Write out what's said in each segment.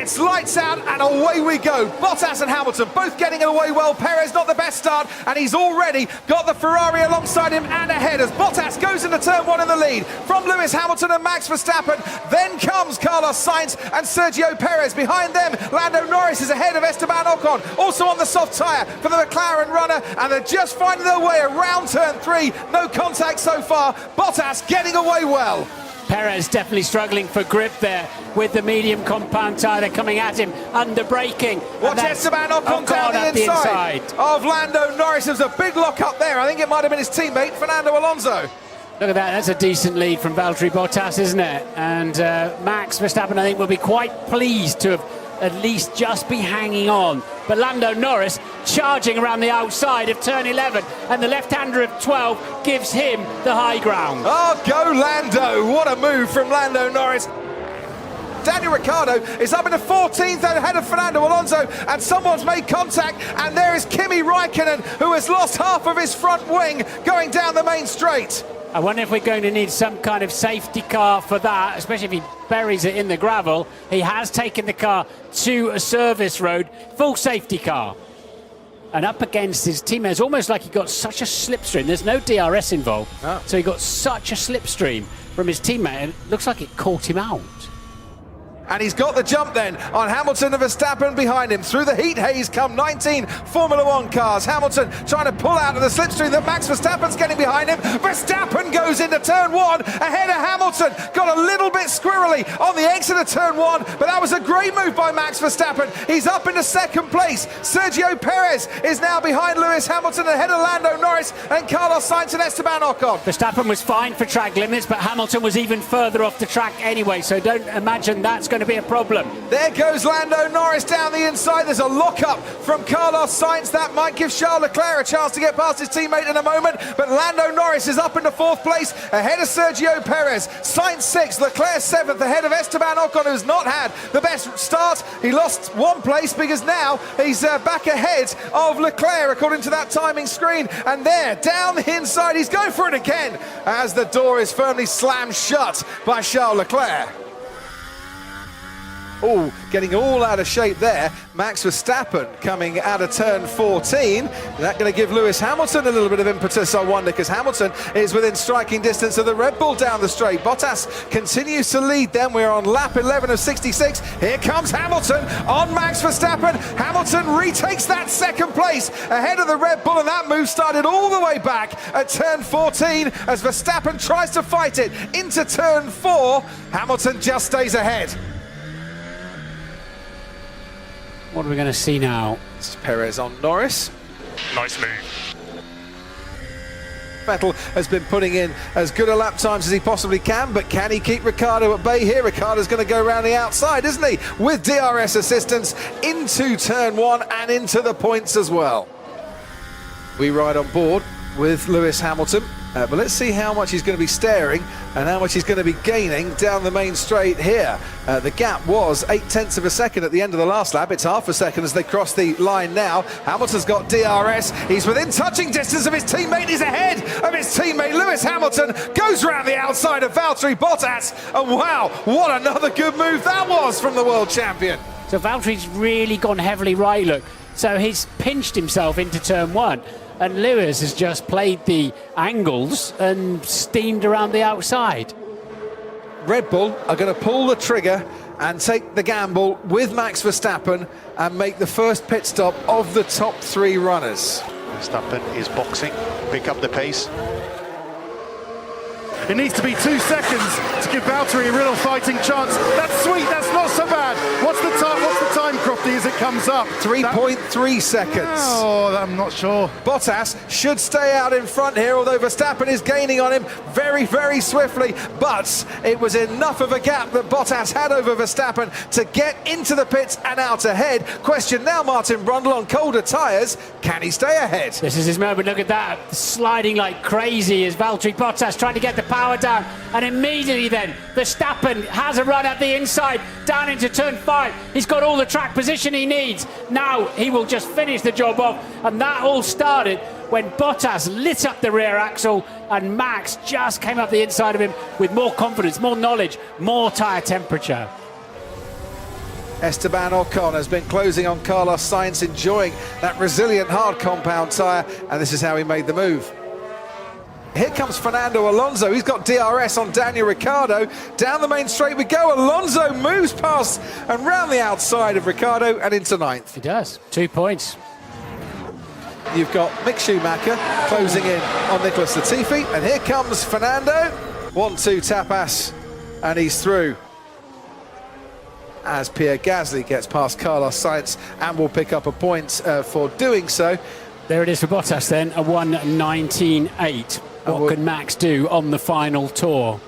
it's lights out and away we go. Bottas and Hamilton both getting it away well. Perez not the best start, and he's already got the Ferrari alongside him and ahead as Bottas goes into turn one in the lead from Lewis Hamilton and Max Verstappen. Then comes Carlos Sainz and Sergio Perez. Behind them, Lando Norris is ahead of Esteban Ocon, also on the soft tyre for the McLaren runner, and they're just finding their way around turn three. No contact so far. Bottas getting away well. Perez definitely struggling for grip there with the medium compound tyre. They're coming at him under braking. Watch Esteban Ocon down the inside of Lando Norris. There's a big lock up there. I think it might have been his teammate Fernando Alonso. Look at that, that's a decent lead from Valtteri Bottas, isn't it? And Max Verstappen, I think, will be quite pleased to have at least just be hanging on. But Lando Norris charging around the outside of turn 11, and the left-hander of 12 gives him the high ground. Oh, go Lando! What a move from Lando Norris. Daniel Ricciardo is up into 14th ahead of Fernando Alonso, and someone's made contact, and there is Kimi Räikkönen, who has lost half of his front wing going down the main straight. I wonder if we're going to need some kind of safety car for that, especially if he buries it in the gravel. He has taken the car to a service road, full safety car. And up against his teammate, it's almost like he got such a slipstream. There's no DRS involved, so he got such a slipstream from his teammate, and it looks like it caught him out. And he's got the jump then on Hamilton and Verstappen behind him. Through the heat haze come 19 Formula One cars. Hamilton trying to pull out of the slipstream that Max Verstappen's getting behind him. Verstappen goes into turn one ahead of Hamilton. Got a little bit squirrely on the exit of turn one, but that was a great move by Max Verstappen. He's up into second place. Sergio Perez is now behind Lewis Hamilton ahead of Lando Norris and Carlos Sainz and Esteban Ocon. Verstappen was fine for track limits, but Hamilton was even further off the track anyway, so don't imagine that's going to be a problem. There goes Lando Norris down the inside. There's a lock-up from Carlos Sainz. That might give Charles Leclerc a chance to get past his teammate in a moment, but Lando Norris is up into fourth place ahead of Sergio Perez. Sainz sixth, Leclerc seventh ahead of Esteban Ocon, who's not had the best start. He lost one place because now he's back ahead of Leclerc according to that timing screen, and there down the inside he's going for it again as the door is firmly slammed shut by Charles Leclerc. Oh, getting all out of shape there. Max Verstappen coming out of turn 14. That going to give Lewis Hamilton a little bit of impetus, I wonder, because Hamilton is within striking distance of the Red Bull down the straight. Bottas continues to lead them. We're on lap 11 of 66. Here comes Hamilton on Max Verstappen. Hamilton retakes that second place ahead of the Red Bull, and that move started all the way back at turn 14 as Verstappen tries to fight it into turn 4. Hamilton just stays ahead. What are we going to see now? It's Perez on Norris. Nice move. Vettel has been putting in as good a lap times as he possibly can, but can he keep Ricciardo at bay here? Ricciardo's going to go around the outside, isn't he? With DRS assistance into turn one and into the points as well. We ride on board with Lewis Hamilton, but let's see how much he's going to be staring and how much he's going to be gaining down the main straight here. The gap was 0.8 of a second at the end of the last lap. It's half a second as they cross the line now. Hamilton's got DRS. He's within touching distance of his teammate. He's ahead of his teammate. Lewis Hamilton goes around the outside of Valtteri Bottas. And wow, what another good move that was from the world champion. So Valtteri's really gone heavily right, look. So he's pinched himself into turn one, and Lewis has just played the angles and steamed around the outside. Red Bull are going to pull the trigger and take the gamble with Max Verstappen and make the first pit stop of the top three runners. Verstappen is boxing, pick up the pace. It needs to be 2 seconds to give Valtteri a real fighting chance. That's sweet, that's not so bad. What's the time, Crofty, as it comes up? 3.3 seconds. Oh, I'm not sure. Bottas should stay out in front here, although Verstappen is gaining on him very, very swiftly. But it was enough of a gap that Bottas had over Verstappen to get into the pits and out ahead. Question now, Martin Brundle, on colder tyres, can he stay ahead? This is his moment, look at that. Sliding like crazy as Valtteri Bottas trying to get the power down, and immediately then Verstappen has a run at the inside down into turn 5. He's got all the track position he needs. Now he will just finish the job off, and that all started when Bottas lit up the rear axle and Max just came up the inside of him with more confidence, more knowledge, more tyre temperature. Esteban Ocon has been closing on Carlos Sainz, enjoying that resilient hard compound tyre, and this is how he made the move. Here comes Fernando Alonso. He's got DRS on Daniel Ricciardo. Down the main straight we go. Alonso moves past and round the outside of Ricciardo and into ninth. He does. 2 points. You've got Mick Schumacher closing in on Nicholas Latifi, and here comes Fernando. 1-2 tapas, and he's through. As Pierre Gasly gets past Carlos Sainz and will pick up a point for doing so. There it is for Bottas then, a 1:19.8. What can Max do on the final tour?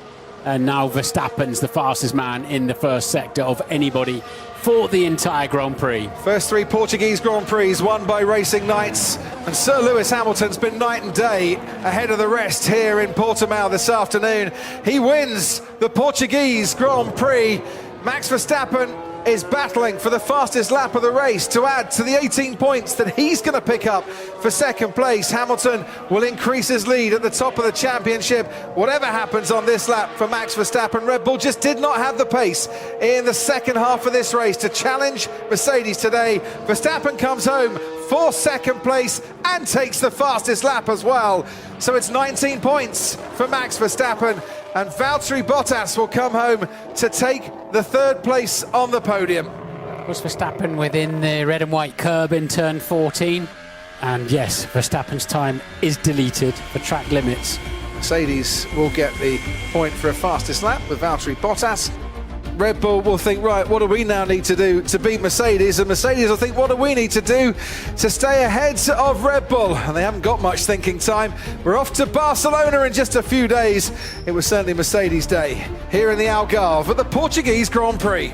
And now Verstappen's the fastest man in the first sector of anybody for the entire Grand Prix. First 3 Portuguese Grand Prix won by Racing Knights, and Sir Lewis Hamilton's been night and day ahead of the rest here in Portimao this afternoon. He wins the Portuguese Grand Prix. Max Verstappen is battling for the fastest lap of the race to add to the 18 points that he's going to pick up for second place. Hamilton will increase his lead at the top of the championship. Whatever happens on this lap for Max Verstappen, Red Bull just did not have the pace in the second half of this race to challenge Mercedes today. Verstappen comes home for second place and takes the fastest lap as well. So it's 19 points for Max Verstappen, and Valtteri Bottas will come home to take the third place on the podium. Was Verstappen within the red and white curb in turn 14? And yes, Verstappen's time is deleted for track limits. Mercedes will get the point for a fastest lap with Valtteri Bottas. Red Bull will think, right, what do we now need to do to beat Mercedes? And Mercedes will think, what do we need to do to stay ahead of Red Bull? And they haven't got much thinking time. We're off to Barcelona in just a few days. It was certainly Mercedes' day here in the Algarve at the Portuguese Grand Prix.